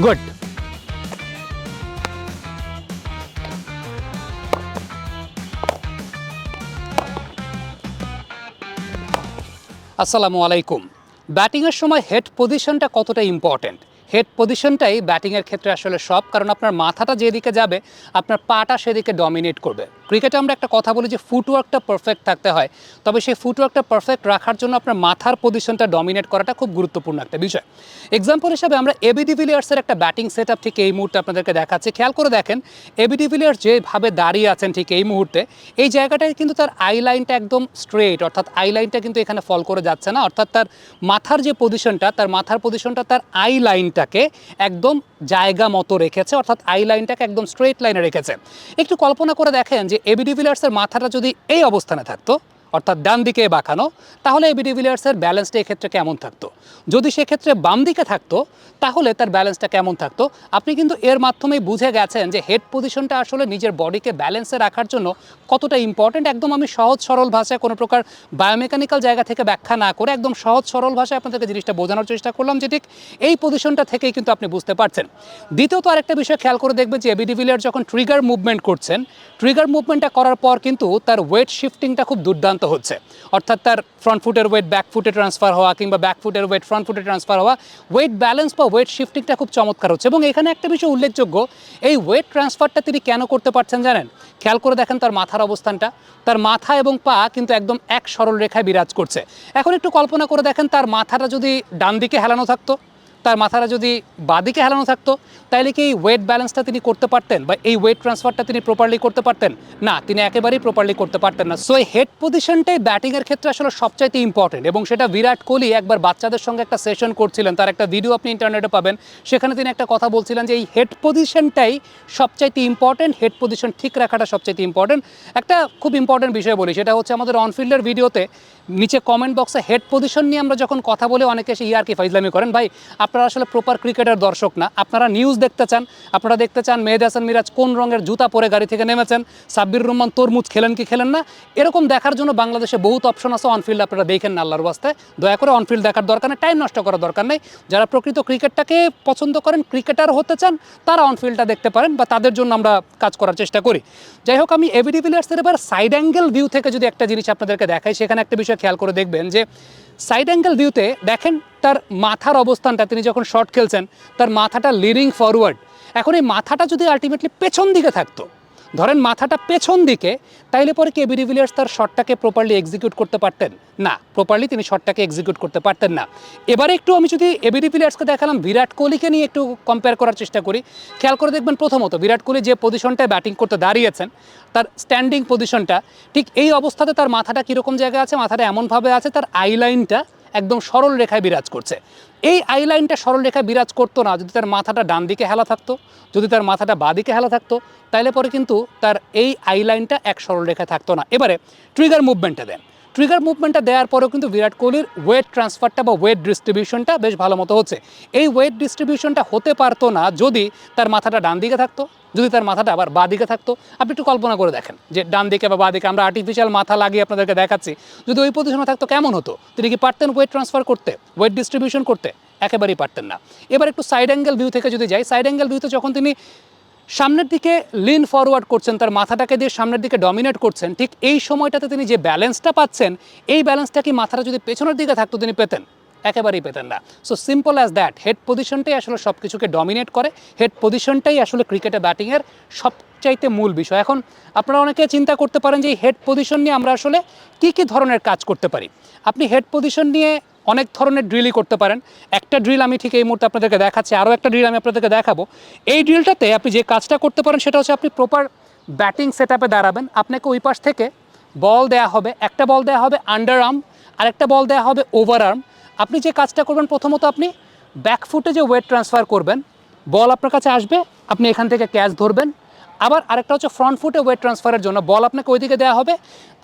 Good. আসসালামু আলাইকুম। ব্যাটিংয়ের সময় হেড পজিশনটা কতটা ইম্পর্ট্যান্ট? হেড পজিশনটাই ব্যাটিংয়ের ক্ষেত্রে আসলে সব, কারণ আপনার মাথাটা যেদিকে যাবে আপনার পাটা সেদিকে ডমিনেট করবে। ক্রিকেটে আমরা একটা কথা বলি যে ফুটওয়ার্কটা পারফেক্ট থাকতে হয়, তবে সেই ফুটওয়ার্কটা পারফেক্ট রাখার জন্য আপনার মাথার পজিশনটা ডমিনেট করাটা খুব গুরুত্বপূর্ণ একটা বিষয়। এক্সাম্পল হিসাবে আমরা এবি ডিভিলিয়ার্সের একটা ব্যাটিং সেট আপ ঠিক এই মুহূর্তে আপনাদেরকে দেখাচ্ছি। খেয়াল করে দেখেন, এবি ডিভিলিয়ার্স যেভাবে দাঁড়িয়ে আছেন ঠিক এই মুহূর্তে, এই জায়গাটায় কিন্তু তার আই লাইনটা একদম স্ট্রেট, অর্থাৎ আই লাইনটা কিন্তু এখানে ফল করে যাচ্ছে না, অর্থাৎ তার মাথার যে পজিশনটা, তার মাথার পজিশনটা তার আই লাইনটাকে একদম জায়গা মতো রেখেছে, অর্থাৎ আই লাইনটাকে একদম স্ট্রেট লাইনে রেখেছে। একটু কল্পনা করে দেখেন যে এবি ডিভিলিয়ার্সের মাথাটা যদি এই অবস্থানে থাকতো, অর্থাৎ ডান দিকে বাঁকানো, তাহলে এবি ডিভিলিয়ার্সের ব্যালেন্সটা এক্ষেত্রে কেমন থাকতো? যদি সেক্ষেত্রে বাম দিকে থাকতো তাহলে তার ব্যালেন্সটা কেমন থাকতো? আপনি কিন্তু এর মাধ্যমেই বুঝে গেছেন যে হেড পজিশনটা আসলে নিজের বডিকে ব্যালেন্সে রাখার জন্য কতটা ইম্পর্ট্যান্ট। একদম আমি সহজ সরল ভাষায়, কোনো প্রকার বায়োমেকানিক্যাল জায়গা থেকে ব্যাখ্যা না করে একদম সহজ সরল ভাষায় আপনাদেরকে জিনিসটা বোঝানোর চেষ্টা করলাম, যে ঠিক এই পজিশনটা থেকেই কিন্তু আপনি বুঝতে পারছেন। দ্বিতীয়ত আরেকটা বিষয় খেয়াল করে দেখবেন যে এবি ডিভিলিয়ার্স যখন ট্রিগার মুভমেন্ট করছেন, ট্রিগার মুভমেন্টটা করার পর কিন্তু তার ওয়েট শিফটিংটা খুব দুর্দান্ত হচ্ছে, অর্থাৎ তার ফ্রন্ট ফুটের ওয়েট ব্যাক ফুটে ট্রান্সফার হওয়া কিংবা ব্যাক ফুটের ওয়েট ফ্রন্ট ফুটে ট্রান্সফার হওয়া, ওয়েট ব্যালেন্স বা ওয়েট শিফটিংটা খুব চমৎকার হচ্ছে। এবং এখানে একটা বিষয় উল্লেখযোগ্য, এই ওয়েট ট্রান্সফারটা তিনি কেন করতে পারছেন জানেন? খেয়াল করে দেখেন তার মাথার অবস্থানটা, তার মাথা এবং পা কিন্তু একদম এক সরল রেখায় বিরাজ করছে। এখন একটু কল্পনা করে দেখেন তার মাথাটা যদি ডান দিকে হেলানো থাকতো, তার মাথাটা যদি বাঁদিকে হেলানো থাকতো, তাইলে কি এই ওয়েট ব্যালেন্সটা তিনি করতে পারতেন বা এই ওয়েট ট্রান্সফারটা তিনি প্রপারলি করতে পারতেন? না, তিনি একেবারেই প্রপারলি করতে পারতেন না। সো এই হেড পজিশনটাই ব্যাটিংয়ের ক্ষেত্রে আসলে সবচাইতে ইম্পর্টেন্ট, এবং সেটা বিরাট কোহলি একবার বাচ্চাদের সঙ্গে একটা সেশন করছিলেন, তার একটা ভিডিও আপনি ইন্টারনেটে পাবেন, সেখানে তিনি একটা কথা বলছিলেন যে এই হেড পজিশনটাই সবচাইতে ইম্পর্টেন্ট, হেড পজিশন ঠিক রাখাটা সবচাইতে ইম্পর্টেন্ট। একটা খুব ইম্পর্টেন্ট বিষয় বলি, সেটা হচ্ছে আমাদের অনফিল্ডের ভিডিওতে নিচে কমেন্ট বক্সে হেড পজিশন নিয়ে আমরা যখন কথা বলে অনেকে এসে ইয়ারকি ফাইজলামি করেন। ভাই, আপনারা আসলে প্রপার ক্রিকেটের দর্শক না, আপনারা নিউজ দেখতে চান, আপনারা দেখতে চান মেহেদী হাসান মিরাজ কোন রঙের জুতা পরে গাড়ি থেকে নেমেছেন, সাব্বির রহমান তরমুজ খেলেন কি খেলেন না, এরকম দেখার জন্য বাংলাদেশে বহুত অপশন আছে। অনফিল্ড আপনারা দেখেন না, আল্লাহর ওয়াস্তে দয়া করে অনফিল্ড দেখার দরকার নেই, টাইম নষ্ট করার দরকার নেই। যারা প্রকৃত ক্রিকেটটাকে পছন্দ করেন, ক্রিকেটার হতে চান, তারা অনফিল্ডটা দেখতে পারেন, বা তাদের জন্য আমরা কাজ করার চেষ্টা করি। যাই হোক, আমি এবি ডিভিলিয়ার্সের এবার সাইড অ্যাঙ্গেল ভিউ থেকে যদি একটা জিনিস আপনাদেরকে দেখাই, সেখানে একটা বিষয় খেয়াল করে দেখবেন যে সাইড অ্যাঙ্গেল ভিউতে দেখেন তার মাথার অবস্থানটা, তিনি যখন শট খেলছেন তার মাথাটা লিনিং ফরওয়ার্ড। এখন এই মাথাটা যদি আলটিমেটলি পেছন দিকে থাকতো, ধরেন মাথাটা পেছন দিকে, তাইলে পরে কি এবি ডিভিলিয়ার্স তার শটটাকে প্রপারলি এক্সিকিউট করতে পারতেন? না, প্রপারলি তিনি শটটাকে এক্সিকিউট করতে পারতেন না। এবারে একটু আমি যদি এবি ডিভিলিয়ার্সকে দেখালাম বিরাট কোহলিকে নিয়ে একটু কম্পেয়ার করার চেষ্টা করি, খেয়াল করে দেখবেন প্রথমত বিরাট কোহলি যে পজিশনটায় ব্যাটিং করতে দাঁড়িয়েছেন, তার স্ট্যান্ডিং পজিশনটা ঠিক এই অবস্থাতে তার মাথাটা কীরকম জায়গায় আছে, মাথাটা এমনভাবে আছে তার আই লাইনটা একদম সরল রেখায় বিরাজ করছে। এই আই লাইনটা সরল রেখায় বিরাজ করতো না যদি তার মাথাটা ডান দিকে হেলা থাকতো, যদি তার মাথাটা বাঁ দিকে হেলা থাকতো, তাইলে পরে কিন্তু তার এই আই লাইনটা এক সরল রেখায় থাকতো না। এবারে ট্রিগার মুভমেন্টটা দেন, ট্রিগার মুভমেন্টটা দেওয়ার পরেও কিন্তু বিরাট কোহলির ওয়েট ট্রান্সফারটা বা ওয়েট ডিস্ট্রিবিউশনটা বেশ ভালো মতো হচ্ছে। এই ওয়েট ডিস্ট্রিবিউশনটা হতে পারতো না যদি তার মাথাটা ডান দিকে থাকতো, যদি তার মাথাটা আবার বাঁ দিকে থাকতো। আপনি একটু কল্পনা করে দেখেন যে ডান দিকে বা বাঁ দিকে আমরা আর্টিফিশিয়াল মাথা লাগিয়ে আপনাদেরকে দেখাচ্ছি, যদি ওই পজিশনে থাকতো কেমন হতো? তিনি কি পারতেন ওয়েট ট্রান্সফার করতে, ওয়েট ডিস্ট্রিবিউশন করতে? একেবারেই পারতেন না। এবার একটু সাইড অ্যাঙ্গেল ভিউ থেকে যদি যাই, সাইড অ্যাঙ্গেল ভিউতে যখন তিনি সামনের দিকে লিন ফরওয়ার্ড করছেন, তার মাথাটাকে দিয়ে সামনের দিকে ডমিনেট করছেন, ঠিক এই সময়টাতে তিনি যে ব্যালেন্সটা পাচ্ছেন, এই ব্যালেন্সটা কি মাথাটা যদি পেছনের দিকে থাকতো তিনি পেতেন? একেবারেই পেতেন না। So simple as that, head পজিশনটাই আসলে সব কিছুকে ডমিনেট করে, হেড পজিশনটাই আসলে ক্রিকেটে ব্যাটিংয়ের সবচাইতে মূল বিষয়। এখন আপনারা অনেকে চিন্তা করতে পারেন যে এই হেড পজিশন নিয়ে আমরা আসলে কী কী ধরনের কাজ করতে পারি। আপনি হেড পজিশন নিয়ে অনেক ধরনের ড্রিলই করতে পারেন। একটা ড্রিল আমি ঠিক এই মুহূর্তে আপনাদেরকে দেখাচ্ছি, আরও একটা ড্রিল আমি আপনাদেরকে দেখাবো। এই ড্রিলটাতে আপনি যে কাজটা করতে পারেন সেটা হচ্ছে আপনি প্রপার ব্যাটিং সেট আপে দাঁড়াবেন, আপনাকে ওই পাশ থেকে বল দেওয়া হবে, একটা বল দেওয়া হবে আন্ডার আর্ম, আরেকটা বল দেওয়া হবে ওভার আর্ম। আপনি যে কাজটা করবেন, প্রথমত আপনি ব্যাক ফুটে যে ওয়েট ট্রান্সফার করবেন, বল আপনার কাছে আসবে, আপনি এখান থেকে ক্যাচ ধরবেন। আবার আরেকটা হচ্ছে ফ্রন্ট ফুটে ওয়েট ট্রান্সফারের জন্য বল আপনাকে ওইদিকে দেওয়া হবে,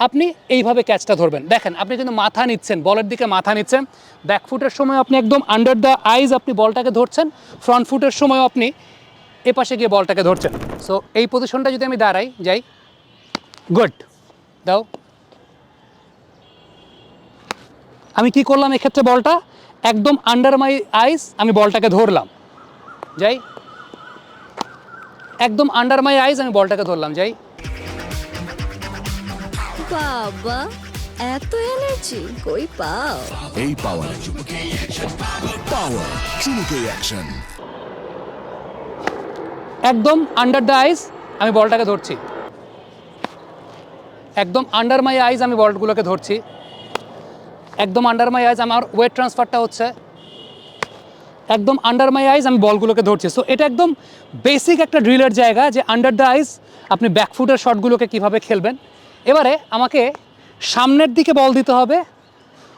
আপনি এইভাবে ক্যাচটা ধরবেন। দেখেন আপনি কিন্তু মাথা নিচ্ছেন, বলের দিকে মাথা নিচ্ছেন। ব্যাক ফুটের সময় আপনি একদম আন্ডার দ্য আইজ আপনি বলটাকে ধরছেন, ফ্রন্ট ফুটের সময় আপনি এপাশে গিয়ে বলটাকে ধরছেন। সো এই পজিশনটা যদি আমি দাঁড়াই যাই, গুড, দাও। আমি কি করলাম এক্ষেত্রে, বলটা একদম আন্ডার মাই আইস আমি বলটাকে ধরলাম, যাই, একদম আন্ডার মাই আইজ আমি বলটাকে ধরলাম, যাই, বাবা এত এনার্জি কই পাও? এই পাওয়ার চুমুকে অ্যাকশন। একদম আন্ডার দ্য আইজ আমি বলটাকে ধরছি, একদম আন্ডার মাই আইজ আমি বলগুলোকে ধরছি, একদম আন্ডার মাই আইজ আমার ওয়েট ট্রান্সফারটা হচ্ছে, একদম আন্ডার মাই আইজ আমি বলগুলোকে ধরছি। সো এটা একদম বেসিক একটা ড্রিলের জায়গা যে আন্ডার দ্য আইজ আপনি ব্যাকফুটের শটগুলোকে কীভাবে খেলবেন। এবারে আমাকে সামনের দিকে বল দিতে হবে,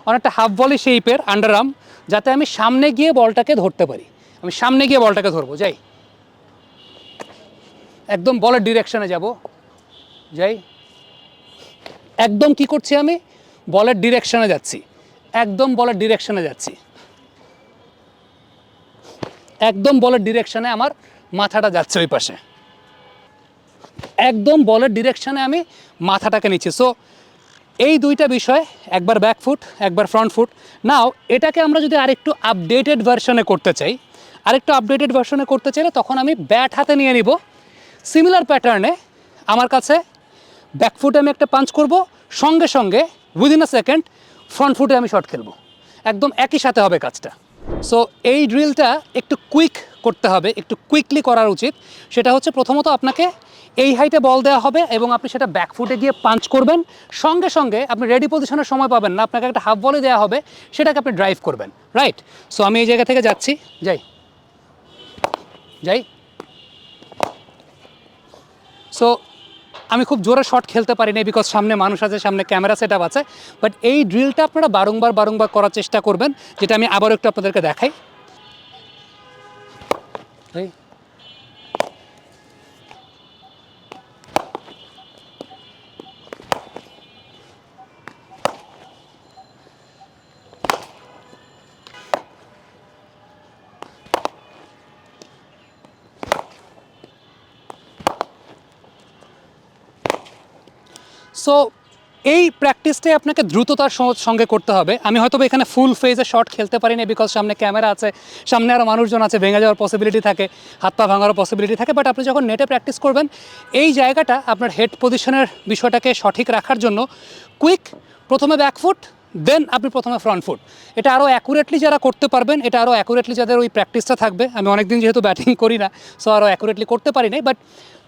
অনেকটা হাফ ভলি শেপের আন্ডার আর্ম, যাতে আমি সামনে গিয়ে বলটাকে ধরতে পারি। আমি সামনে গিয়ে বলটাকে ধরবো, যাই, একদম বলের ডিরেকশনে যাব, যাই, একদম কি করছি আমি বলের ডিরেকশনে যাচ্ছি, একদম বলের ডিরেকশনে যাচ্ছি, একদম বলের ডিরেকশনে আমার মাথাটা যাচ্ছে ওই পাশে, একদম বলের ডিরেকশনে আমি মাথাটাকে নিচ্ছি। সো এই দুইটা বিষয়, একবার ব্যাক ফুট একবার ফ্রন্ট ফুট। নাও এটাকে আমরা যদি আরেকটু আপডেটেড ভার্সনে করতে চাই, আরেকটু আপডেটেড ভার্সনে করতে চাইলে তখন আমি ব্যাট হাতে নিয়ে নিব, সিমিলার প্যাটার্নে আমার কাছে ব্যাক ফুটে আমি একটা পাঞ্চ করব, সঙ্গে সঙ্গে উইদিন আ সেকেন্ড ফ্রন্ট ফুটে আমি শট খেলবো, একদম একই সাথে হবে কাজটা। সো এই ড্রিলটা একটু কুইক করতে হবে, একটু কুইকলি করার উচিত। সেটা হচ্ছে প্রথমত আপনাকে এই হাইটে বল দেওয়া হবে এবং আপনি সেটা ব্যাকফুটে গিয়ে পাঞ্চ করবেন, সঙ্গে সঙ্গে আপনি রেডি পজিশনের সময় পাবেন না, আপনাকে একটা হাফ বলে দেওয়া হবে, সেটাকে আপনি ড্রাইভ করবেন, রাইট। সো আমি এই জায়গা থেকে যাচ্ছি, যাই, যাই। সো আমি খুব জোরে শট খেলতে পারি না বিকজ সামনে মানুষ আছে, সামনে ক্যামেরা সেট আপ আছে, বাট এই ড্রিলটা আপনারা বারংবার করার চেষ্টা করবেন, যেটা আমি আবারও একটু আপনাদেরকে দেখাই। সো এই প্র্যাকটিসটাই আপনাকে দ্রুততার সঙ্গে করতে হবে। আমি হয়তো এখানে ফুল ফেজে শট খেলতে পারি না বিকজ সামনে ক্যামেরা আছে, সামনে আরও মানুষজন আছে, ভেঙে যাওয়ার পসিবিলিটি থাকে, হাত পা ভাঙারও পসিবিলিটি থাকে। বাট আপনি যখন নেটে প্র্যাকটিস করবেন, এই জায়গাটা আপনার হেড পজিশনের বিষয়টাকে সঠিক রাখার জন্য কুইক, প্রথমে ব্যাকফুট দেন আপনি প্রথমে ফ্রন্ট ফুট, এটা আরও অ্যাকুরেটলি যারা করতে পারবেন, এটা আরও অ্যাকুরেটলি যাদের ওই প্র্যাকটিসটা থাকবে। আমি অনেকদিন যেহেতু ব্যাটিং করি না, সো আরও অ্যাকুরেটলি করতে পারি নাই, বাট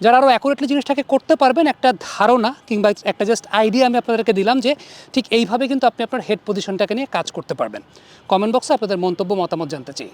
যারা আরও অ্যাকুরেটলি জিনিসটাকে করতে পারবেন, একটা ধারণা কিংবা একটা জাস্ট আইডিয়া আমি আপনাদেরকে দিলাম যে ঠিক এইভাবে কিন্তু আপনি আপনার হেড পজিশনটাকে নিয়ে কাজ করতে পারবেন। কমেন্ট বক্সে আপনাদের মন্তব্য মতামত জানতে চাই।